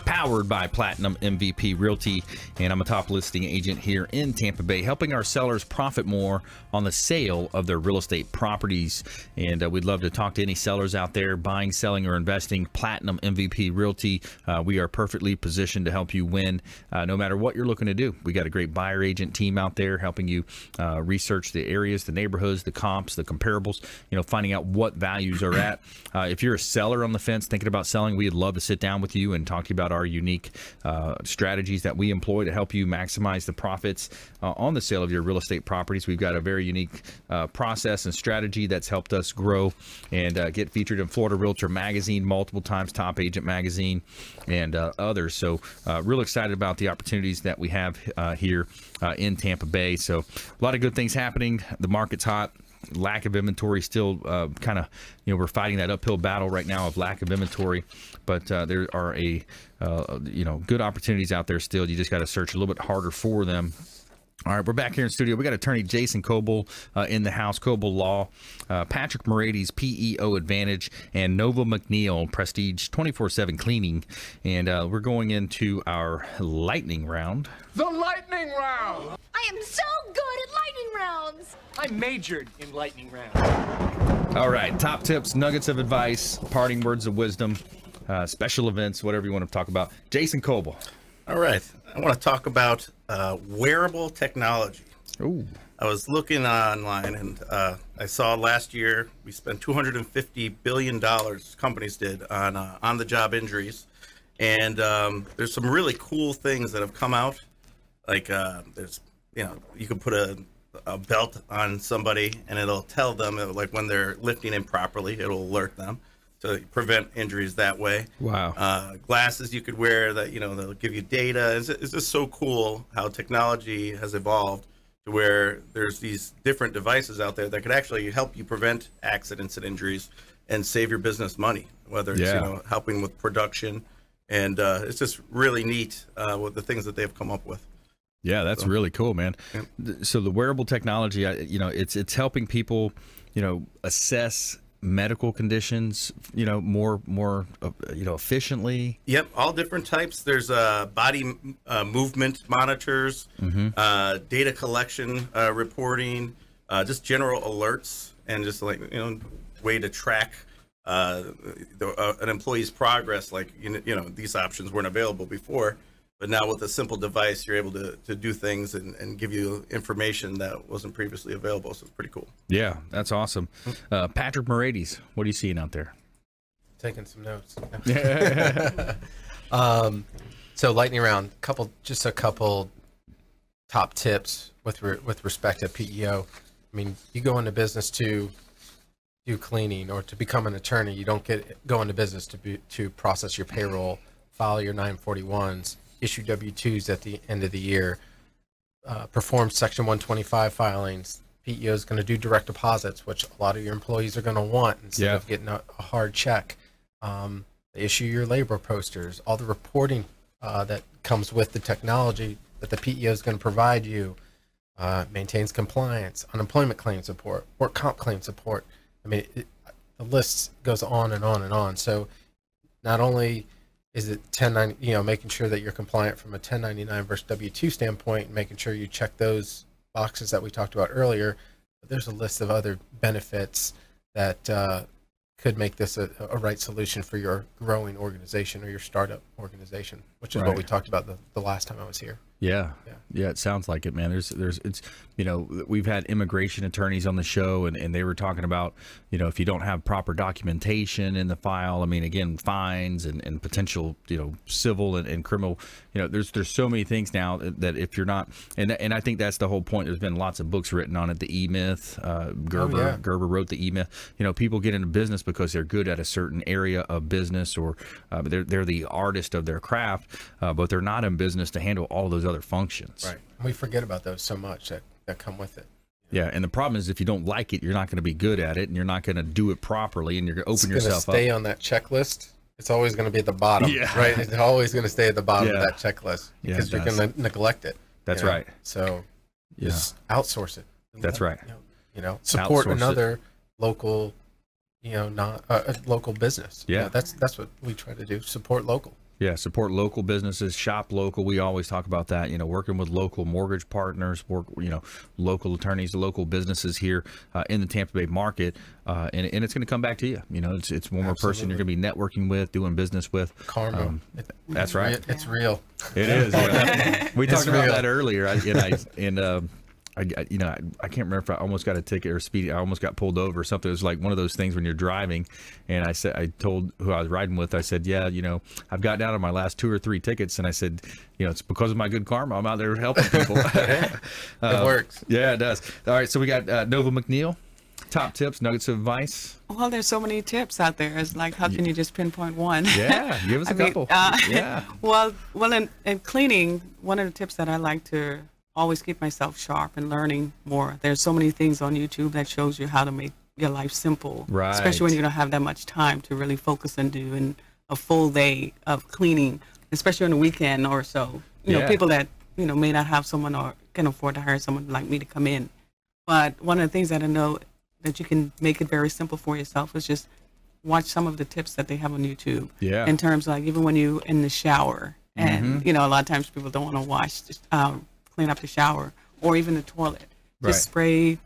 powered by Platinum MVP Realty, and I'm a top listing agent here in Tampa Bay, helping our sellers profit more on the sale of their real estate properties. And we'd love to talk to any sellers out there buying, selling, or investing. Platinum MVP Realty, we are perfectly positioned to help you win no matter what you're looking to do. We got a great buyer agent team out there helping you research the areas, the neighborhoods, the comps, the comparables, finding out what values are at. If you're a seller on the fence thinking about selling, we'd love to sit down with you and talk to you about our unique strategies that we employ to help you maximize the profits on the sale of your real estate properties. We've got a very unique process and strategy that's helped us grow and get featured in Florida Realtor Magazine multiple times, Top Agent Magazine, and others. So real excited about the opportunities that we have here in Tampa Bay. So a lot of good things happening. The market's hot. Lack of inventory still kind of, we're fighting that uphill battle right now of lack of inventory, but there are good opportunities out there still. You just got to search a little bit harder for them. All right, we're back here in studio. We got attorney Jason Kobal in the house, Kobal Law, Patrick Moraites, PEO Advantage, and Nova McNeal, Prestige 24/7 Cleaning. And we're going into our lightning round. The lightning round! I am so good at lightning rounds! I majored in lightning rounds. All right, top tips, nuggets of advice, parting words of wisdom, special events, whatever you want to talk about. Jason Kobal. All right, I want to talk about wearable technology. Ooh. I was looking online, and I saw last year we spent $250 billion, companies did, on the job injuries. And there's some really cool things that have come out. Like there's, you can put a belt on somebody and it'll tell them, like when they're lifting improperly, it'll alert them to prevent injuries that way. Wow. Glasses you could wear that, they'll give you data. It's just so cool how technology has evolved to where there's these different devices out there that could actually help you prevent accidents and injuries and save your business money, whether it's, helping with production. And it's just really neat with the things that they've come up with. Yeah, that's really cool, man. Yeah. So the wearable technology, it's helping people, assess medical conditions, more efficiently. Yep, all different types. There's body movement monitors, data collection, reporting, just general alerts, and just like way to track an employee's progress. Like these options weren't available before. But now with a simple device, you're able to do things and give you information that wasn't previously available. So it's pretty cool. Yeah, that's awesome. Patrick Moraites, what are you seeing out there? Taking some notes. So lightning round, just a couple top tips with respect to PEO. I mean, you go into business to do cleaning or to become an attorney. You don't go into business to process your payroll, file your 941s. Issue W-2s at the end of the year, perform Section 125 filings. PEO is going to do direct deposits, which a lot of your employees are going to want instead of getting a hard check. They issue your labor posters, all the reporting that comes with the technology that the PEO is going to provide you, maintains compliance, unemployment claim support, work comp claim support. I mean, the list goes on and on and on. So not only is it 1090, making sure that you're compliant from a 1099 versus W-2 standpoint, and making sure you check those boxes that we talked about earlier. But there's a list of other benefits that could make this a right solution for your growing organization or your startup organization, which is what we talked about the last time I was here. Yeah, it sounds like it, man. It's we've had immigration attorneys on the show, and they were talking about, if you don't have proper documentation in the file, I mean, again, fines and potential, civil and criminal, there's so many things now that if you're not, and I think that's the whole point. There's been lots of books written on it. The E-Myth, Gerber wrote the E-Myth. People get into business because they're good at a certain area of business, or they're the artist of their craft, but they're not in business to handle all those other functions. Right. We forget about those so much that come with it. Yeah, and the problem is if you don't like it, you're not going to be good at it, and you're not going to do it properly, and you're going to open yourself up. Stay on that checklist. It's always going to be at the bottom, right? It's always going to stay at the bottom of that checklist because you're going to neglect it. That's right. So just outsource it. That's right. Support Outsource another local, not a local business. Yeah, that's what we try to do. Support local. Yeah, support local businesses, shop local. We always talk about that, working with local mortgage partners, local attorneys, local businesses here in the Tampa Bay market. And it's going to come back to you. It's one more person you're going to be networking with, doing business with. Karma. That's right. It's real. It is. We talked about that earlier. I can't remember if I almost got a ticket or speeding. I almost got pulled over or something. It was like one of those things when you're driving. And I told who I was riding with, I said, yeah, I've got down on my last 2 or 3 tickets. And I said, it's because of my good karma. I'm out there helping people. It works. Yeah, it does. All right. So we got Nova McNeal. Top tips, nuggets of advice. Well, there's so many tips out there. It's like, how can you just pinpoint one? Yeah, give us a couple. Yeah. Well, in cleaning, one of the tips that I like to always keep myself sharp and learning more. There's so many things on YouTube that shows you how to make your life simple, right? Especially when you don't have that much time to really focus and do in a full day of cleaning, especially on the weekend or so. You know, people that may not have someone or can afford to hire someone like me to come in. But one of the things that I know that you can make it very simple for yourself is just watch some of the tips that they have on YouTube. Yeah. In terms of, like, even when you in the shower and a lot of times people don't want to wash, clean up the shower or even the toilet. Right. Just spray.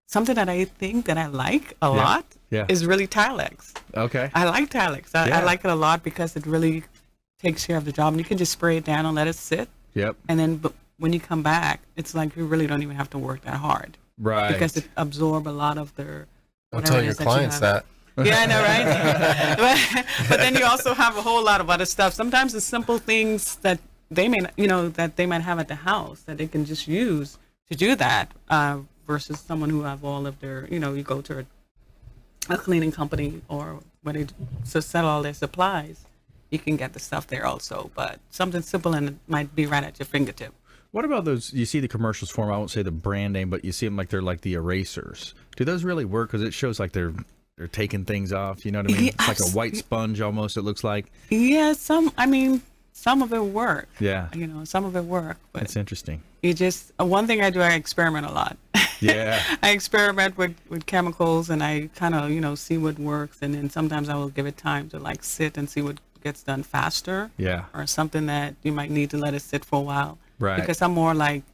Something that I think that I like a lot is really Tilex. Okay. I like Tilex. I like it a lot because it really takes care of the job, and you can just spray it down and let it sit. Yep. And then when you come back, it's like you really don't even have to work that hard. Right. Because it absorbs a lot of their. Don't tell your clients that. Yeah, I know, right? but then you also have a whole lot of other stuff. Sometimes the simple things that they may, that they might have at the house that they can just use to do that, versus someone who have all of their, you go to a cleaning company or where they sell all their supplies, you can get the stuff there also. But something simple and it might be right at your fingertip. What about those? You see the commercials for them. I won't say the brand name, but you see them like they're like the erasers. Do those really work? Because it shows like they're taking things off. You know what I mean? It's like a white sponge almost. It looks like. Yeah, some of it work. Yeah. Some of it work. But it's interesting. You just one thing I do, I experiment a lot. Yeah. I experiment with chemicals, and I kind of see what works, and then sometimes I will give it time to like sit and see what gets done faster. Yeah. Or something that you might need to let it sit for a while. Right. Because I'm more like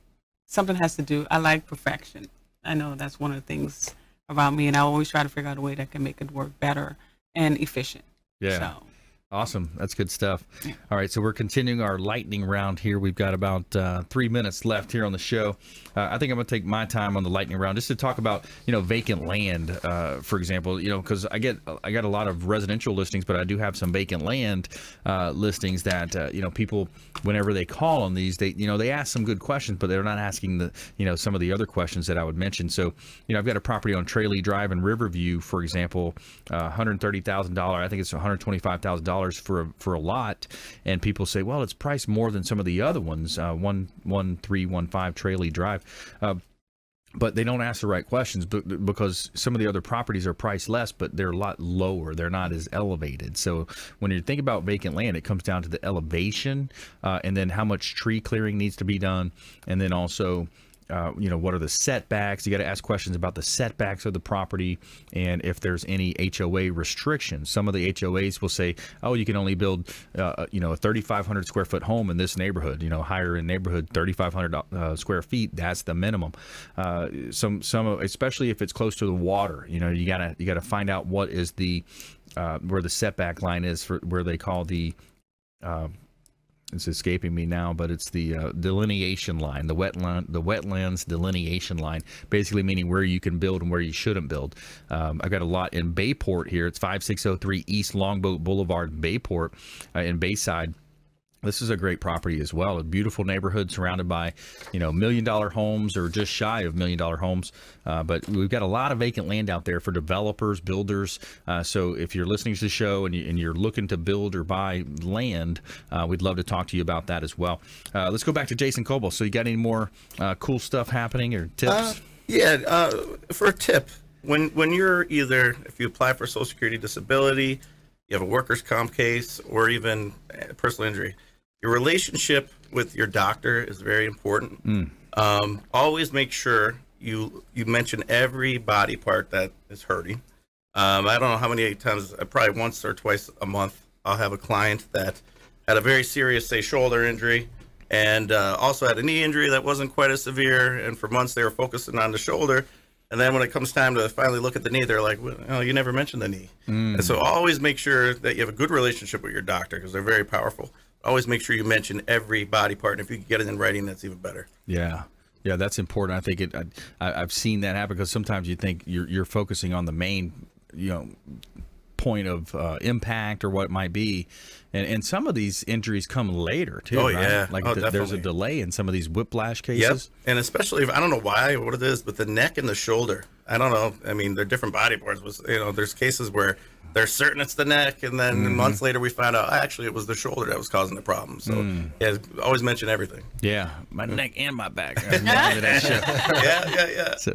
something has to do. I like perfection. I know that's one of the things about me, and I always try to figure out a way that can make it work better and efficient. Yeah. So. Awesome. That's good stuff. All right. So we're continuing our lightning round here. We've got about 3 minutes left here on the show. I think I'm going to take my time on the lightning round just to talk about, vacant land, for example, because I got a lot of residential listings, but I do have some vacant land listings that, people, whenever they call on these, they ask some good questions, but they're not asking the, some of the other questions that I would mention. So, I've got a property on Tralee Drive in Riverview, for example, $130,000. I think it's $125,000 for a lot, and people say, well, it's priced more than some of the other ones, 11315 Tralee Drive, but they don't ask the right questions because some of the other properties are priced less, but they're a lot lower. They're not as elevated. So when you think about vacant land, it comes down to the elevation, and then how much tree clearing needs to be done, and then also what are the setbacks? You got to ask questions about the setbacks of the property and if there's any HOA restrictions. Some of the HOAs will say, oh, you can only build, a 3,500 square foot home in this neighborhood, higher in neighborhood, 3,500 square feet. That's the minimum. Some, especially if it's close to the water, you gotta find out what is the, where the setback line is for where they call the, it's escaping me now, but it's the delineation line, the wetlands delineation line, basically meaning where you can build and where you shouldn't build. I've got a lot in Bayport here. It's 5603 East Longboat Boulevard, Bayport, in Bayside. This is a great property as well. A beautiful neighborhood surrounded by, $1 million homes or just shy of $1 million homes. But we've got a lot of vacant land out there for developers, builders. So if you're listening to the show and you're looking to build or buy land, we'd love to talk to you about that as well. Let's go back to Jason Kobal. So you got any more cool stuff happening or tips? For a tip, when you're either, if you apply for Social Security disability, you have a workers' comp case, or even personal injury, your relationship with your doctor is very important. Always make sure you mention every body part that is hurting. I don't know how many times, probably once or twice a month, I'll have a client that had a very serious, say, shoulder injury, and also had a knee injury that wasn't quite as severe, and for months they were focusing on the shoulder. And then when it comes time to finally look at the knee, they're like, well, you never mentioned the knee. And so always make sure that you have a good relationship with your doctor, because they're very powerful. Always make sure you mention every body part, and if you can get it in writing, that's even better. Yeah. Yeah, that's important. I think I've seen that happen because sometimes you think you're focusing on the main, point of impact or what it might be, and some of these injuries come later too. Oh, right? yeah. Like Oh, there's a definitely. delay in some of these whiplash cases. Yep. And especially if I don't know why or what it is, but the neck and the shoulder. I don't know. I mean, they're different body parts. There's cases where they're certain it's the neck, and then months later we find out actually it was the shoulder that was causing the problem. So yeah, always mention everything. Yeah, my neck and my back. Yeah. So,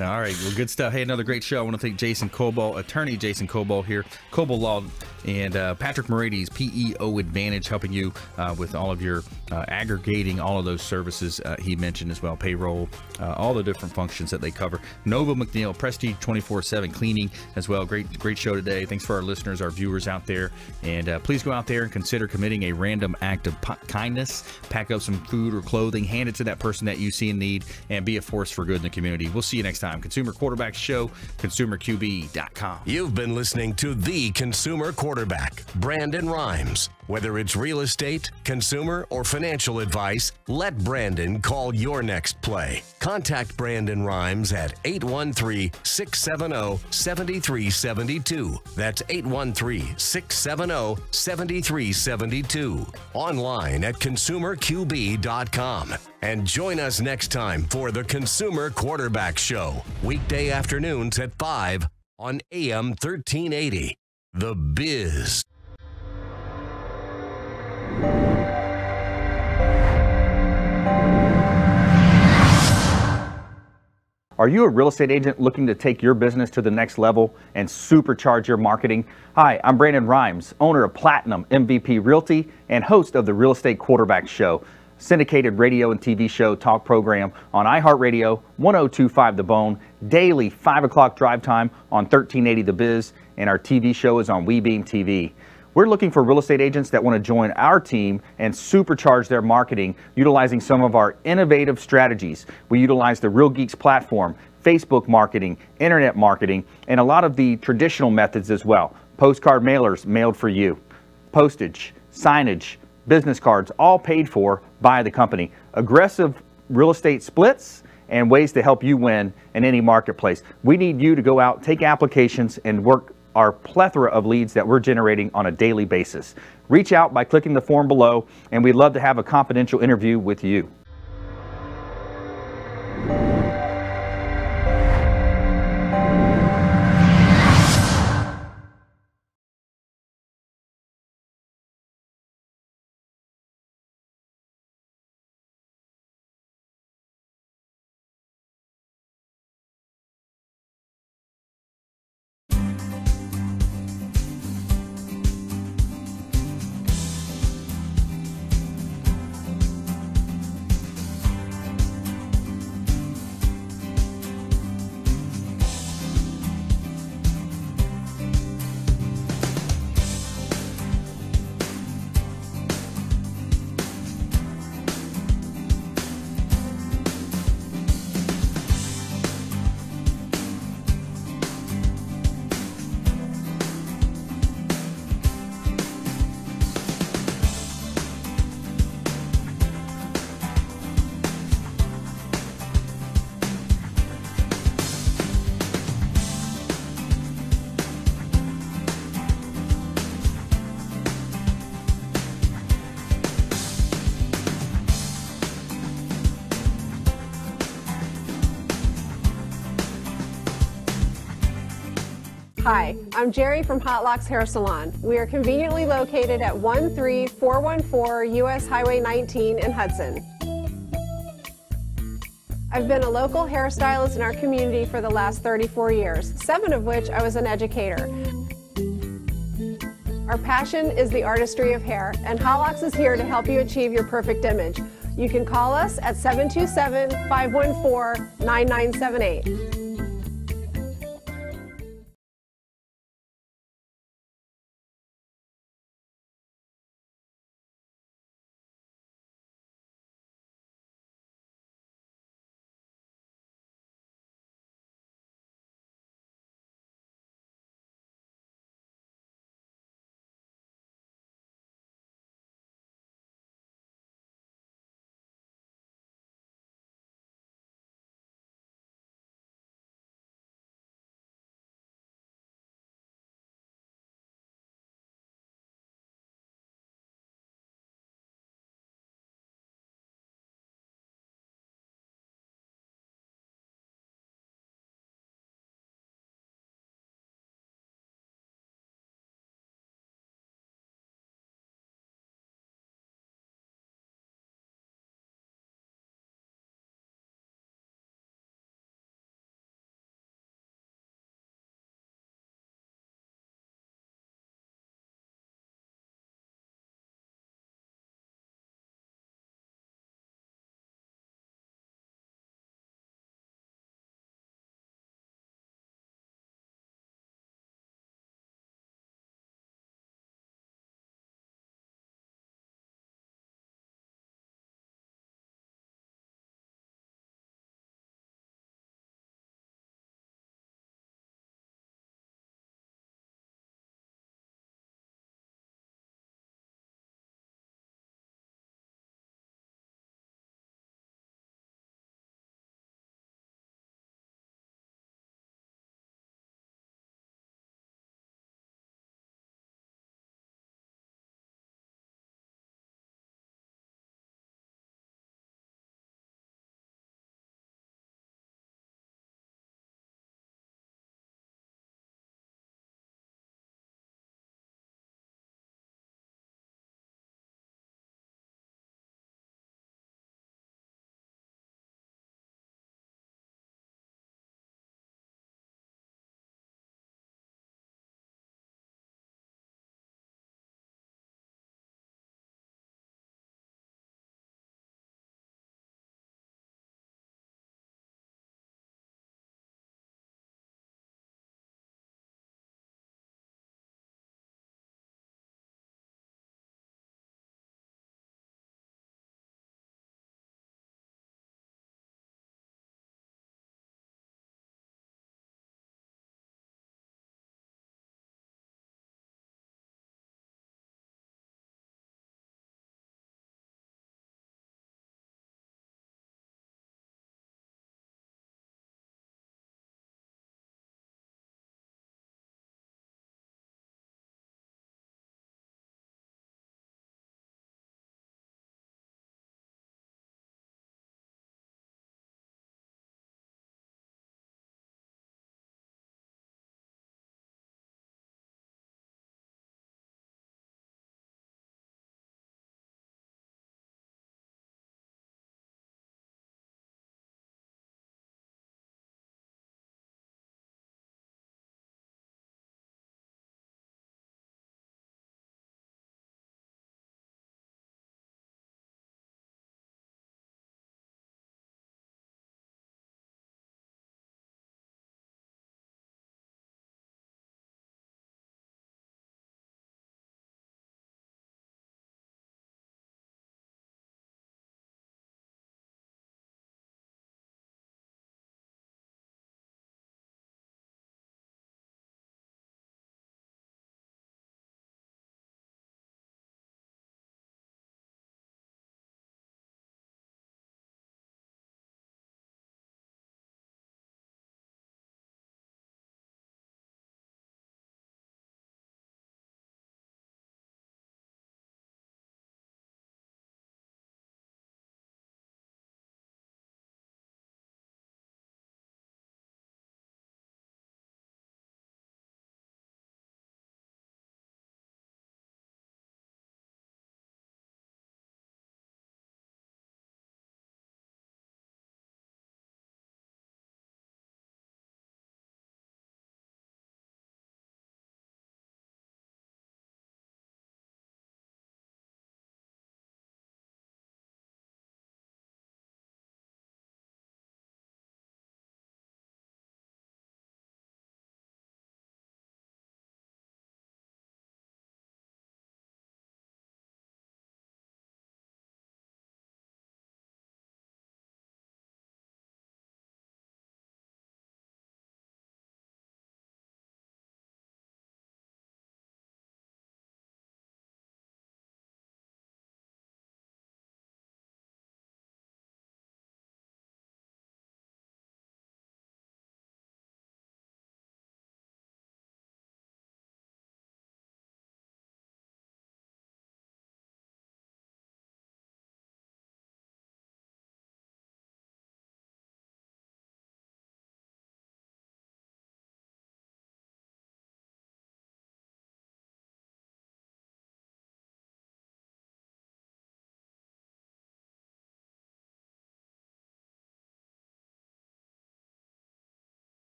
all right, well, good stuff. Hey, another great show. I want to thank Jason Kobal, attorney Jason Kobal here, Kobal Law, and Patrick Moraites, PEO Advantage, helping you with all of your aggregating all of those services he mentioned as well, payroll, all the different functions that they cover. Nova McNeal, Prestige 24/7 cleaning as well. Great show today. Thanks for our listeners, our viewers out there, and please go out there and consider committing a random act of kindness. Pack up some food or clothing, hand it to that person that you see in need, and be a force for good in the community. We'll see you next time. Consumer Quarterback Show, consumerqb.com. You've been listening to the Consumer Quarterback, Brandon Rhymes. Whether it's real estate, consumer, or financial advice, let Brandon call your next play. Contact Brandon Rhymes at 813-670-7372. That's 813-670-7372. Online at consumerqb.com. And join us next time for the Consumer Quarterback Show, weekday afternoons at 5 on AM 1380. The Biz. Are you a real estate agent looking to take your business to the next level and supercharge your marketing? Hi, I'm Brandon Rhymes, owner of Platinum MVP Realty and host of the Real Estate Quarterback Show, syndicated radio and TV show talk program on iHeartRadio, 1025 The Bone, daily 5 o'clock drive time on 1380 The Biz, and our TV show is on WeBeam TV. We're looking for real estate agents that want to join our team and supercharge their marketing utilizing some of our innovative strategies. We utilize the Real Geeks platform, Facebook marketing, internet marketing, and a lot of the traditional methods as well. Postcard mailers mailed for you, postage, signage, business cards, all paid for by the company. Aggressive real estate splits and ways to help you win in any marketplace. We need you to go out, take applications, and work our plethora of leads that we're generating on a daily basis. Reach out by clicking the form below, and we'd love to have a confidential interview with you. Hi, I'm Jerry from Hot Locks Hair Salon. We are conveniently located at 13414 US Highway 19 in Hudson. I've been a local hairstylist in our community for the last 34 years, 7 of which I was an educator. Our passion is the artistry of hair, and Hot Locks is here to help you achieve your perfect image. You can call us at 727-514-9978.